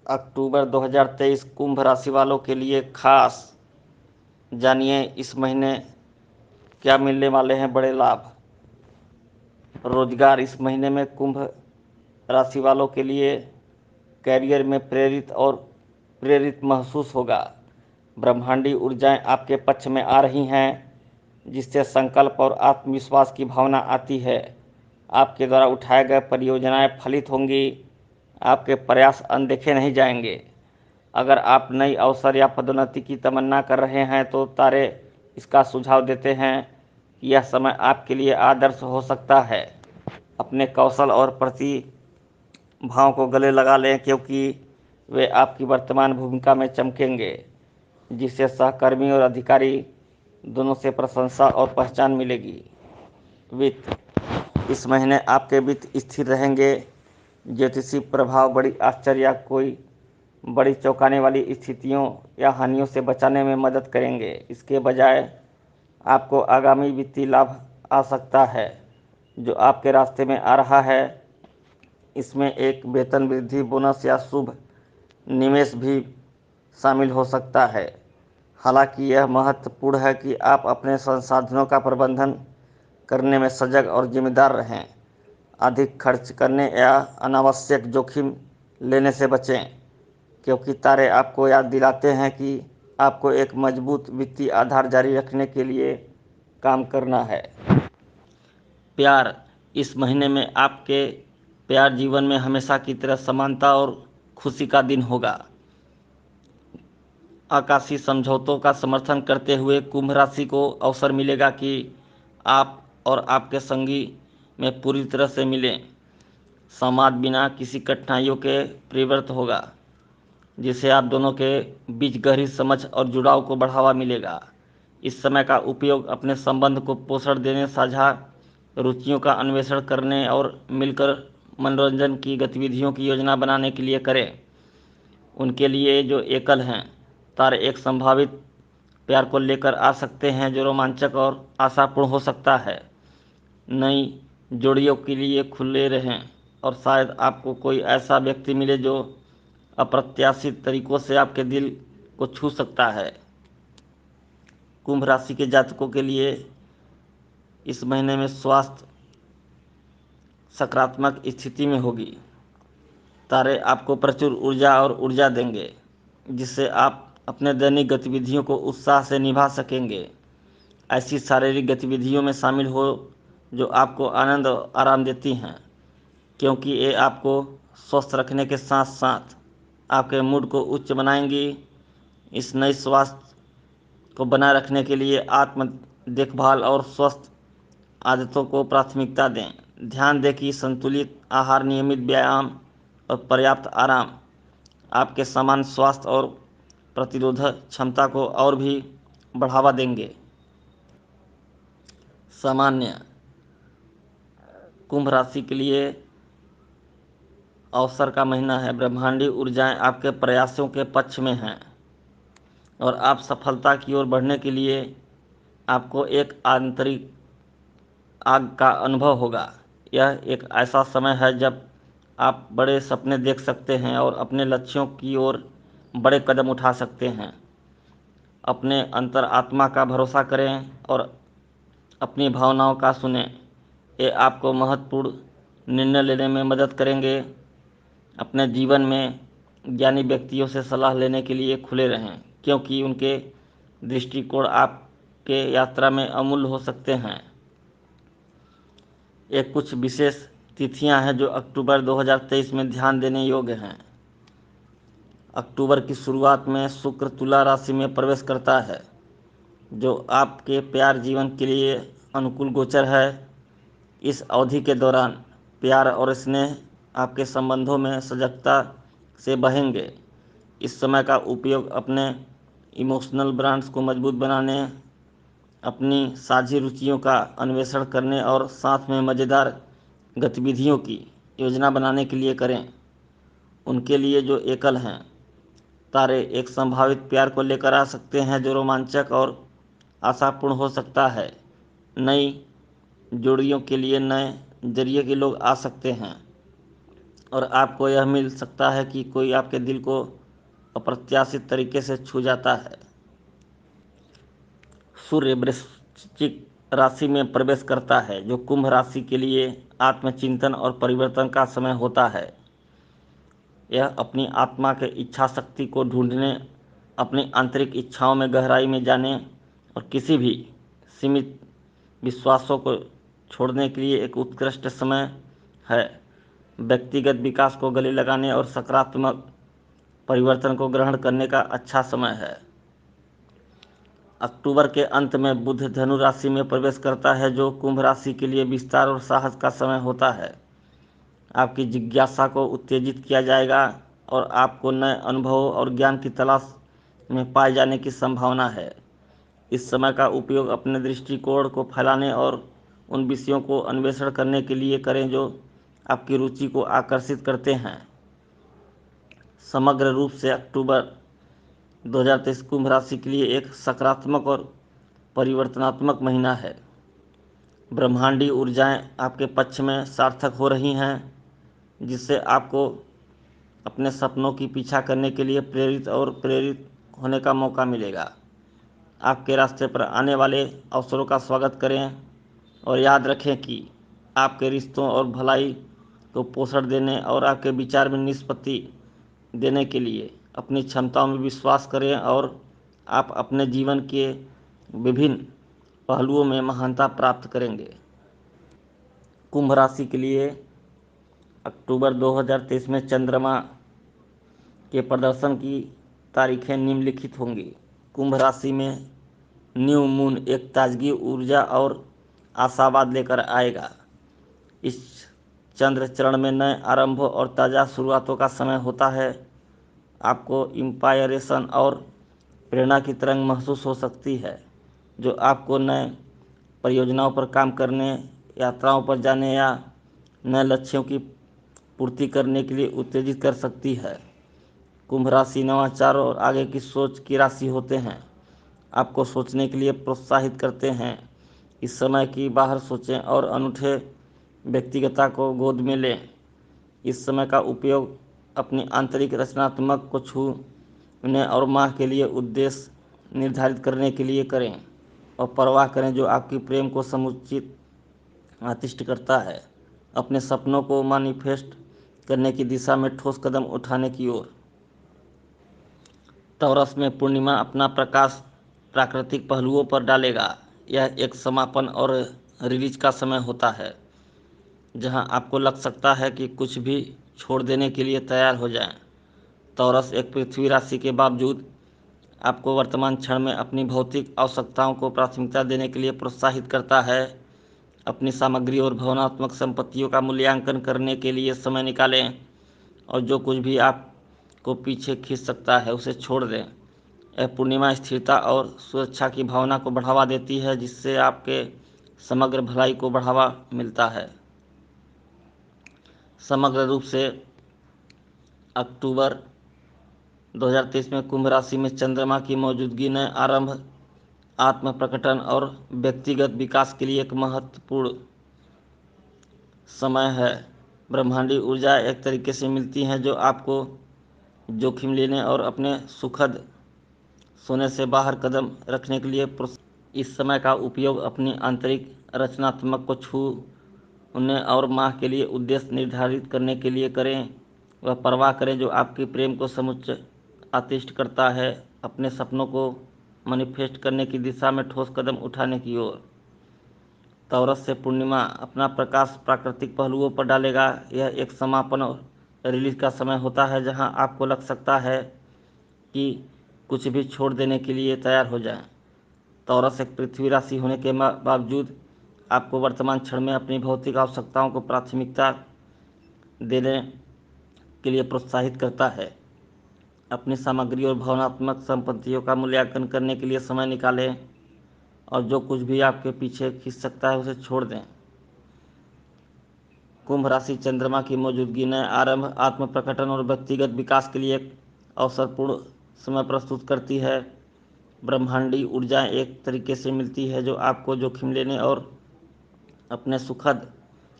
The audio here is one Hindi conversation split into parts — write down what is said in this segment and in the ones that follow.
अक्टूबर 2023 कुंभ राशि वालों के लिए खास जानिए इस महीने क्या मिलने वाले हैं बड़े लाभ। रोजगार इस महीने में कुंभ राशि वालों के लिए कैरियर में प्रेरित महसूस होगा। ब्रह्मांडी ऊर्जाएं आपके पक्ष में आ रही हैं, जिससे संकल्प और आत्मविश्वास की भावना आती है। आपके द्वारा उठाए गए परियोजनाएं फलित होंगी। आपके प्रयास अनदेखे नहीं जाएंगे। अगर आप नई अवसर या पदोन्नति की तमन्ना कर रहे हैं तो तारे इसका सुझाव देते हैं कि यह समय आपके लिए आदर्श हो सकता है। अपने कौशल और प्रतिभाओं को गले लगा लें, क्योंकि वे आपकी वर्तमान भूमिका में चमकेंगे, जिससे सहकर्मी और अधिकारी दोनों से प्रशंसा और पहचान मिलेगी। वित्त, इस महीने आपके वित्त स्थिर रहेंगे। ज्योतिषी प्रभाव बड़ी आश्चर्य या कोई बड़ी चौंकाने वाली स्थितियों या हानियों से बचाने में मदद करेंगे। इसके बजाय आपको आगामी वित्तीय लाभ आ सकता है जो आपके रास्ते में आ रहा है। इसमें एक वेतन वृद्धि, बोनस या शुभ निवेश भी शामिल हो सकता है। हालांकि यह महत्वपूर्ण है कि आप अपने संसाधनों का प्रबंधन करने में सजग और जिम्मेदार रहें। अधिक खर्च करने या अनावश्यक जोखिम लेने से बचें, क्योंकि तारे आपको याद दिलाते हैं कि आपको एक मजबूत वित्तीय आधार जारी रखने के लिए काम करना है। प्यार, इस महीने में आपके प्यार जीवन में हमेशा की तरह समानता और खुशी का दिन होगा। आकाशीय समझौतों का समर्थन करते हुए कुंभ राशि को अवसर मिलेगा कि आप और आपके संगी में पूरी तरह से मिलें। संवाद बिना किसी कठिनाइयों के परिवर्त होगा, जिससे आप दोनों के बीच गहरी समझ और जुड़ाव को बढ़ावा मिलेगा। इस समय का उपयोग अपने संबंध को पोषण देने, साझा रुचियों का अन्वेषण करने और मिलकर मनोरंजन की गतिविधियों की योजना बनाने के लिए करें। उनके लिए जो एकल हैं, तारे एक संभावित प्यार को लेकर आ सकते हैं जो रोमांचक और आशापूर्ण हो सकता है। नई जोड़ियों के लिए खुले रहें और शायद आपको कोई ऐसा व्यक्ति मिले जो अप्रत्याशित तरीकों से आपके दिल को छू सकता है। कुंभ राशि के जातकों के लिए इस महीने में स्वास्थ्य सकारात्मक स्थिति में होगी। तारे आपको प्रचुर ऊर्जा और ऊर्जा देंगे, जिससे आप अपने दैनिक गतिविधियों को उत्साह से निभा सकेंगे। ऐसी शारीरिक गतिविधियों में शामिल हो जो आपको आनंद और आराम देती हैं, क्योंकि ये आपको स्वस्थ रखने के साथ साथ आपके मूड को उच्च बनाएंगी। इस नई स्वास्थ्य को बनाए रखने के लिए आत्म देखभाल और स्वस्थ आदतों को प्राथमिकता दें। ध्यान दें कि संतुलित आहार, नियमित व्यायाम और पर्याप्त आराम आपके सामान्य स्वास्थ्य और प्रतिरोधक क्षमता को और भी बढ़ावा देंगे। सामान्य कुंभ राशि के लिए अवसर का महीना है। ब्रह्मांडी ऊर्जाएं आपके प्रयासों के पक्ष में हैं और आप सफलता की ओर बढ़ने के लिए आपको एक आंतरिक आग का अनुभव होगा। यह एक ऐसा समय है जब आप बड़े सपने देख सकते हैं और अपने लक्ष्यों की ओर बड़े कदम उठा सकते हैं। अपने अंतर आत्मा का भरोसा करें और अपनी भावनाओं का सुनें। ये आपको महत्वपूर्ण निर्णय लेने में मदद करेंगे। अपने जीवन में ज्ञानी व्यक्तियों से सलाह लेने के लिए खुले रहें, क्योंकि उनके दृष्टिकोण आपके यात्रा में अमूल्य हो सकते हैं। एक कुछ विशेष तिथियां हैं जो अक्टूबर 2023 में ध्यान देने योग्य हैं। अक्टूबर की शुरुआत में शुक्र तुला राशि में प्रवेश करता है, जो आपके प्यार जीवन के लिए अनुकूल गोचर है। इस अवधि के दौरान प्यार और स्नेह आपके संबंधों में सजगता से बहेंगे। इस समय का उपयोग अपने इमोशनल ब्रांड्स को मजबूत बनाने, अपनी साझी रुचियों का अन्वेषण करने और साथ में मज़ेदार गतिविधियों की योजना बनाने के लिए करें। उनके लिए जो एकल हैं, तारे एक संभावित प्यार को लेकर आ सकते हैं जो रोमांचक और आशापूर्ण हो सकता है। नई जोड़ियों के लिए नए जरिए के लोग आ सकते हैं। और आपको यह मिल सकता है कि कोई आपके दिल को अप्रत्याशित तरीके से छू जाता है। सूर्य वृश्चिक राशि में प्रवेश करता है, जो कुंभ राशि के लिए आत्मचिंतन और परिवर्तन का समय होता है। यह अपनी आत्मा के इच्छा शक्ति को ढूंढने, अपनी आंतरिक इच्छाओं में गहराई में जाने और किसी भी सीमित विश्वासों को छोड़ने के लिए एक उत्कृष्ट समय है। व्यक्तिगत विकास को गले लगाने और सकारात्मक परिवर्तन को ग्रहण करने का अच्छा समय है। अक्टूबर के अंत में बुध धनु राशि में प्रवेश करता है, जो कुंभ राशि के लिए विस्तार और साहस का समय होता है। आपकी जिज्ञासा को उत्तेजित किया जाएगा और आपको नए अनुभवों और ज्ञान की तलाश में पाए जाने की संभावना है। इस समय का उपयोग अपने दृष्टिकोण को फैलाने और उन विषयों को अन्वेषण करने के लिए करें जो आपकी रुचि को आकर्षित करते हैं। समग्र रूप से अक्टूबर 2023 कुंभ राशि के लिए एक सकारात्मक और परिवर्तनात्मक महीना है। ब्रह्मांडी ऊर्जाएं आपके पक्ष में सार्थक हो रही हैं, जिससे आपको अपने सपनों की पीछा करने के लिए प्रेरित होने का मौका मिलेगा। आपके रास्ते पर आने वाले अवसरों का स्वागत करें और याद रखें कि आपके रिश्तों और भलाई को पोषण देने और आपके विचार में निष्पत्ति देने के लिए अपनी क्षमताओं में विश्वास करें और आप अपने जीवन के विभिन्न पहलुओं में महानता प्राप्त करेंगे। कुंभ राशि के लिए अक्टूबर 2023 में चंद्रमा के प्रदर्शन की तारीखें निम्नलिखित होंगी। कुंभ राशि में न्यू मून एक ताजगी, ऊर्जा और आशावाद लेकर आएगा। इस चंद्र चरण में नए आरंभ और ताज़ा शुरुआतों का समय होता है। आपको इंस्पायरेशन और प्रेरणा की तरंग महसूस हो सकती है, जो आपको नए परियोजनाओं पर काम करने, यात्राओं पर जाने या नए लक्ष्यों की पूर्ति करने के लिए उत्तेजित कर सकती है। कुंभ राशि नवाचार और आगे की सोच की राशि होते हैं, आपको सोचने के लिए प्रोत्साहित करते हैं। इस समय की बाहर सोचें और अनूठे व्यक्तिगतता को गोद में लें। इस समय का उपयोग अपनी आंतरिक रचनात्मक को छूने और माह के लिए उद्देश्य निर्धारित करने के लिए करें और परवाह करें जो आपकी प्रेम को समुचित आतिष्ठ करता है। अपने सपनों को मैनिफेस्ट करने की दिशा में ठोस कदम उठाने की ओर। टॉरस में पूर्णिमा अपना प्रकाश प्राकृतिक पहलुओं पर डालेगा। यह एक समापन और रिलीज का समय होता है, जहां आपको लग सकता है कि कुछ भी छोड़ देने के लिए तैयार हो जाएं। टॉरस एक पृथ्वी राशि के बावजूद आपको वर्तमान क्षण में अपनी भौतिक आवश्यकताओं को प्राथमिकता देने के लिए प्रोत्साहित करता है। अपनी सामग्री और भावनात्मक संपत्तियों का मूल्यांकन करने के लिए समय निकालें और जो कुछ भी आपको पीछे खींच सकता है उसे छोड़ दें। यह पूर्णिमा स्थिरता और सुरक्षा की भावना को बढ़ावा देती है, जिससे आपके समग्र भलाई को बढ़ावा मिलता है। समग्र रूप से अक्टूबर 2023 में कुंभ राशि में चंद्रमा की मौजूदगी नए आरंभ, आत्म प्रकटन और व्यक्तिगत विकास के लिए एक महत्वपूर्ण समय है। ब्रह्मांडी ऊर्जा एक तरीके से मिलती हैं जो आपको जोखिम लेने और अपने सुखद सोने से बाहर कदम रखने के लिए इस समय का उपयोग अपनी आंतरिक रचनात्मक को छूने और माह के लिए उद्देश्य निर्धारित करने के लिए करें। वह परवाह करें जो आपकी प्रेम को समुच्च आतिष्ठ करता है। अपने सपनों को मैनिफेस्ट करने की दिशा में ठोस कदम उठाने की ओर। टॉरस से पूर्णिमा अपना प्रकाश प्राकृतिक पहलुओं पर डालेगा। यह एक समापन और रिलीज का समय होता है, जहां आपको लग सकता है कि कुछ भी छोड़ देने के लिए तैयार हो जाएं। टॉरस एक पृथ्वी राशि होने के बावजूद आपको वर्तमान क्षण में अपनी भौतिक आवश्यकताओं को प्राथमिकता देने के लिए प्रोत्साहित करता है। अपनी सामग्री और भावनात्मक संपत्तियों का मूल्यांकन करने के लिए समय निकालें और जो कुछ भी आपके पीछे खींच सकता है उसे छोड़ दें। कुंभ राशि चंद्रमा की मौजूदगी नए आरंभ, आत्म प्रकटन और व्यक्तिगत विकास के लिए एक अवसरपूर्ण समय प्रस्तुत करती है। ब्रह्मांडी ऊर्जा एक तरीके से मिलती है जो आपको जोखिम लेने और अपने सुखद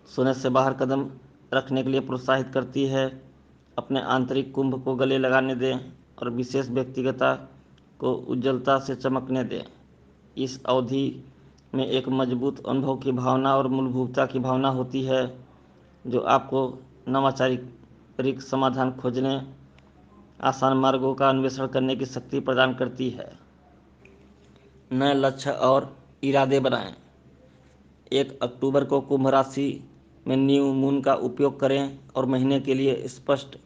सोने से बाहर कदम रखने के लिए प्रोत्साहित करती है। अपने आंतरिक कुंभ को गले लगाने दें और विशेष व्यक्तिगतता को उज्ज्वलता से चमकने दें। इस अवधि में एक मजबूत अनुभव की भावना और मूलभूतता की भावना होती है, जो आपको नवाचारिक समाधान खोजने, आसान मार्गों का अन्वेषण करने की शक्ति प्रदान करती है। नए लक्ष्य और इरादे बनाएं। 1 अक्टूबर को कुंभ राशि में न्यू मून का उपयोग करें और महीने के लिए स्पष्ट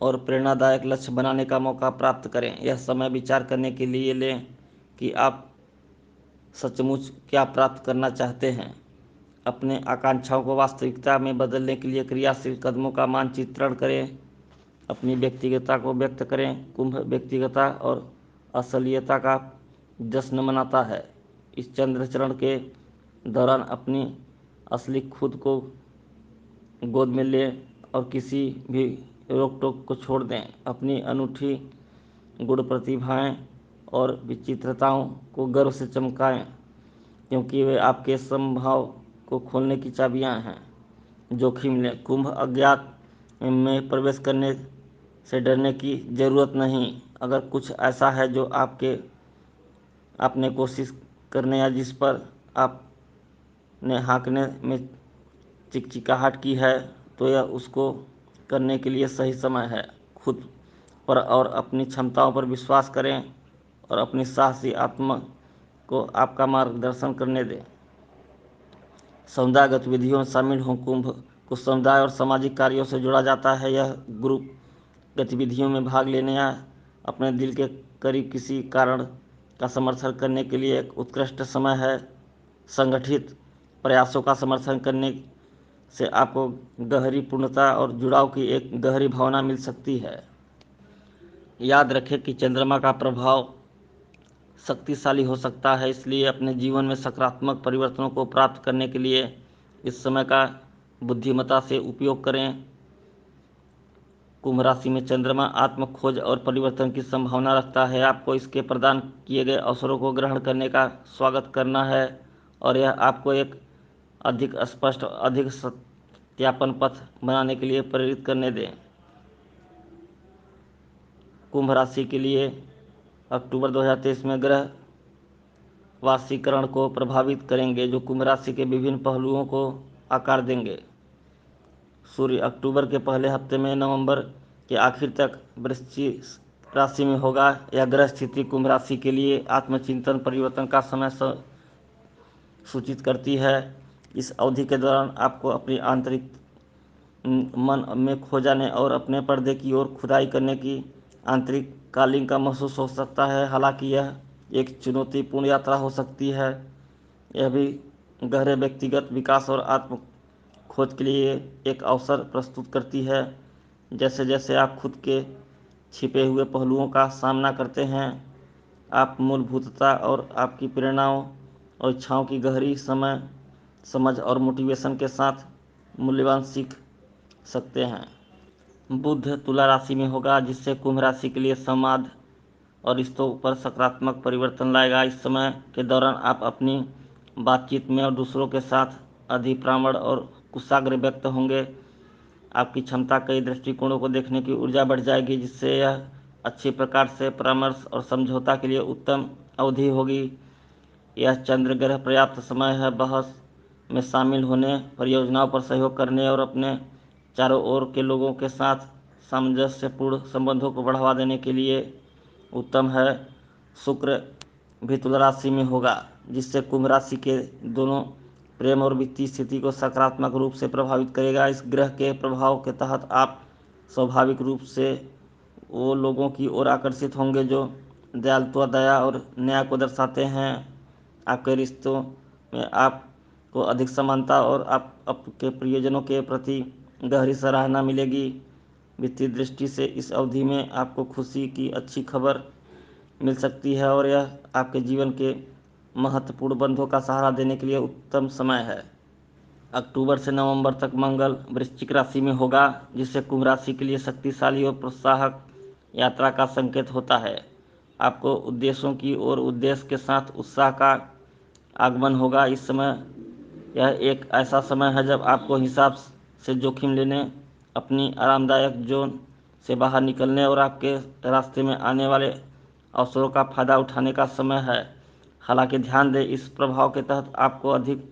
और प्रेरणादायक लक्ष्य बनाने का मौका प्राप्त करें। यह समय विचार करने के लिए लें कि आप सचमुच क्या प्राप्त करना चाहते हैं। अपने आकांक्षाओं को वास्तविकता में बदलने के लिए क्रियाशील कदमों का मानचित्रण करें। अपनी व्यक्तिगतता को व्यक्त करें। कुंभ व्यक्तिगतता और असलियता का जश्न मनाता है। इस चंद्रचरण के दौरान अपनी असली खुद को गोद में लें और किसी भी रोक टोक को छोड़ दें। अपनी अनूठी गुण प्रतिभाएं और विचित्रताओं को गर्व से चमकाएं, क्योंकि वे आपके संभाव को खोलने की चाबियां हैं। जोखिम लें। कुंभ अज्ञात में प्रवेश करने से डरने की ज़रूरत नहीं। अगर कुछ ऐसा है जो आपने कोशिश करने या जिस पर आपने हाँकने में चिकचिकाहट की है, तो यह उसको करने के लिए सही समय है। खुद पर और अपनी क्षमताओं पर विश्वास करें और अपनी साहसी आत्मा को आपका मार्गदर्शन करने दें। समुदाय गतिविधियों में शामिल हों। कुंभ को समुदाय और सामाजिक कार्यों से जोड़ा जाता है। यह ग्रुप गतिविधियों में भाग लेने या अपने दिल के करीब किसी कारण का समर्थन करने के लिए एक उत्कृष्ट समय है। संगठित प्रयासों का समर्थन करने से आपको गहरी पूर्णता और जुड़ाव की एक गहरी भावना मिल सकती है। याद रखें कि चंद्रमा का प्रभाव शक्तिशाली हो सकता है, इसलिए अपने जीवन में सकारात्मक परिवर्तनों को प्राप्त करने के लिए इस समय का बुद्धिमत्ता से उपयोग करें। कुंभ राशि में चंद्रमा आत्म खोज और परिवर्तन की संभावना रखता है। आपको इसके प्रदान किए गए अवसरों को ग्रहण करने का स्वागत करना है और यह आपको एक अधिक स्पष्ट, अधिक सत्यापन पथ बनाने के लिए प्रेरित करने दें। कुंभ राशि के लिए अक्टूबर 2023 में ग्रह वाशीकरण को प्रभावित करेंगे, जो कुंभ राशि के विभिन्न पहलुओं को आकार देंगे। सूर्य अक्टूबर के पहले हफ्ते में नवंबर के आखिर तक वृश्चिक राशि में होगा। यह ग्रह स्थिति कुंभ राशि के लिए आत्मचिंतन परिवर्तन का समय सूचित करती है। इस अवधि के दौरान आपको अपनी आंतरिक मन में खो जाने और अपने पर्दे की ओर खुदाई करने की आंतरिक कालिंग का महसूस हो सकता है। हालांकि यह एक चुनौतीपूर्ण यात्रा हो सकती है, यह भी गहरे व्यक्तिगत विकास और आत्म खोज के लिए एक अवसर प्रस्तुत करती है। जैसे जैसे आप खुद के छिपे हुए पहलुओं का सामना करते हैं, आप मूलभूतता और आपकी प्रेरणाओं और इच्छाओं की गहरी समझ और मोटिवेशन के साथ मूल्यवान सीख सकते हैं। बुध तुला राशि में होगा, जिससे कुंभ राशि के लिए संवाद और रिश्तों पर सकारात्मक परिवर्तन लाएगा। इस समय के दौरान आप अपनी बातचीत में और दूसरों के साथ अधिक प्रामाणिक और कुशाग्र व्यक्त होंगे। आपकी क्षमता कई दृष्टिकोणों को देखने की ऊर्जा बढ़ जाएगी, जिससे यह अच्छी प्रकार से परामर्श और समझौता के लिए उत्तम अवधि होगी। यह चंद्र ग्रह पर्याप्त समय है बहस में शामिल होने, परियोजनाओं पर सहयोग करने और अपने चारों ओर के लोगों के साथ सामंजस्यपूर्ण संबंधों को बढ़ावा देने के लिए उत्तम है। शुक्र भी तुला राशि में होगा, जिससे कुंभ राशि के दोनों प्रेम और वित्तीय स्थिति को सकारात्मक रूप से प्रभावित करेगा। इस ग्रह के प्रभाव के तहत आप स्वाभाविक रूप से वो लोगों की ओर आकर्षित होंगे जो दयालुता, दया और न्याय को दर्शाते हैं। आपके रिश्तों में आपको अधिक समानता और आपके प्रियजनों के प्रति गहरी सराहना मिलेगी। वित्तीय दृष्टि से इस अवधि में आपको खुशी की अच्छी खबर मिल सकती है और यह आपके जीवन के महत्वपूर्ण बंधों का सहारा देने के लिए उत्तम समय है। अक्टूबर से नवंबर तक मंगल वृश्चिक राशि में होगा, जिससे कुंभ राशि के लिए शक्तिशाली और प्रोत्साहक यात्रा का संकेत होता है। आपको उद्देश्यों की ओर उद्देश्य के साथ उत्साह का आगमन होगा। इस समय यह एक ऐसा समय है जब आपको हिसाब से जोखिम लेने, अपनी आरामदायक जोन से बाहर निकलने और आपके रास्ते में आने वाले अवसरों का फायदा उठाने का समय है। हालांकि ध्यान दें, इस प्रभाव के तहत आपको अधिक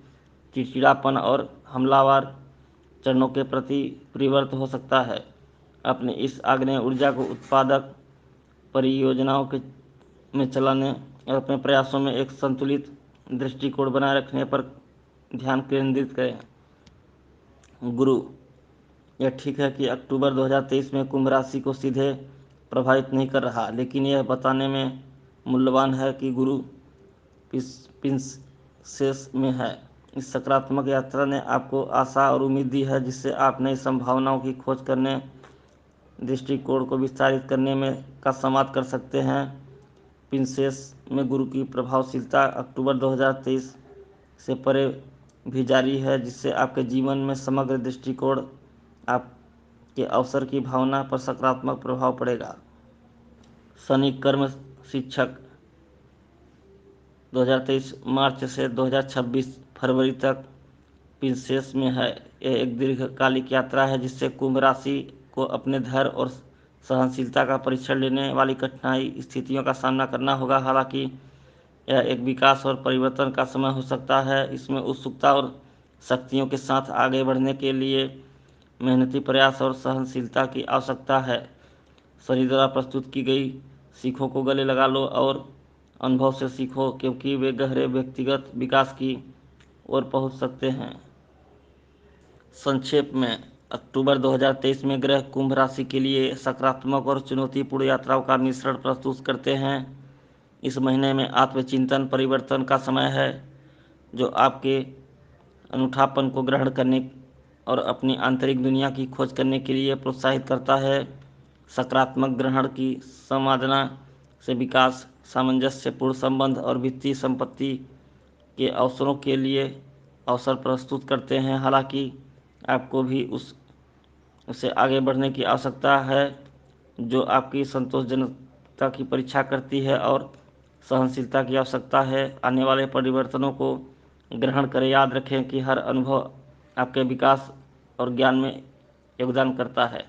चिड़चिड़ापन और हमलावर चरणों के प्रति प्रवृत्त हो सकता है। अपनी इस आग्नेय ऊर्जा को उत्पादक परियोजनाओं के में चलाने और अपने प्रयासों में एक संतुलित दृष्टिकोण बनाए रखने पर ध्यान केंद्रित करें। गुरु, यह ठीक है कि अक्टूबर 2023 में कुंभ राशि को सीधे प्रभावित नहीं कर रहा, लेकिन यह बताने में मूल्यवान है कि गुरु पिंसेस में है। इस सकारात्मक यात्रा ने आपको आशा और उम्मीद दी है, जिससे आप नई संभावनाओं की खोज करने, दृष्टिकोण को विस्तारित करने में का संवाद कर सकते हैं। पिंसेस में गुरु की प्रभावशीलता अक्टूबर 2023 से परे भी जारी है, जिससे आपके जीवन में समग्र दृष्टिकोण, आपके अवसर की भावना पर सकारात्मक प्रभाव पड़ेगा। शनि कर्म शिक्षक 2023 मार्च से 2026 फरवरी तक पिंसेस में है। यह एक दीर्घकालिक यात्रा है, जिससे कुंभ राशि को अपने धैर्य और सहनशीलता का परीक्षण लेने वाली कठिनाई स्थितियों का सामना करना होगा। हालांकि यह एक विकास और परिवर्तन का समय हो सकता है। इसमें उत्सुकता और शक्तियों के साथ आगे बढ़ने के लिए मेहनती प्रयास और सहनशीलता की आवश्यकता है। शनि द्वारा प्रस्तुत की गई सीखों को गले लगा लो और अनुभव से सीखो, क्योंकि वे गहरे व्यक्तिगत विकास की ओर पहुंच सकते हैं। संक्षेप में, अक्टूबर 2023 में ग्रह कुंभ राशि के लिए सकारात्मक और चुनौतीपूर्ण यात्राओं का मिश्रण प्रस्तुत करते हैं। इस महीने में आत्मचिंतन परिवर्तन का समय है, जो आपके अनूठापन को ग्रहण करने और अपनी आंतरिक दुनिया की खोज करने के लिए प्रोत्साहित करता है। सकारात्मक ग्रहण की संवादना से विकास, सामंजस्यपूर्ण संबंध और वित्तीय संपत्ति के अवसरों के लिए अवसर प्रस्तुत करते हैं। हालांकि आपको भी उससे आगे बढ़ने की आवश्यकता है, जो आपकी संतोषजनकता की परीक्षा करती है, और सहनशीलता की आवश्यकता है। आने वाले परिवर्तनों को ग्रहण करें। याद रखें कि हर अनुभव आपके विकास और ज्ञान में योगदान करता है।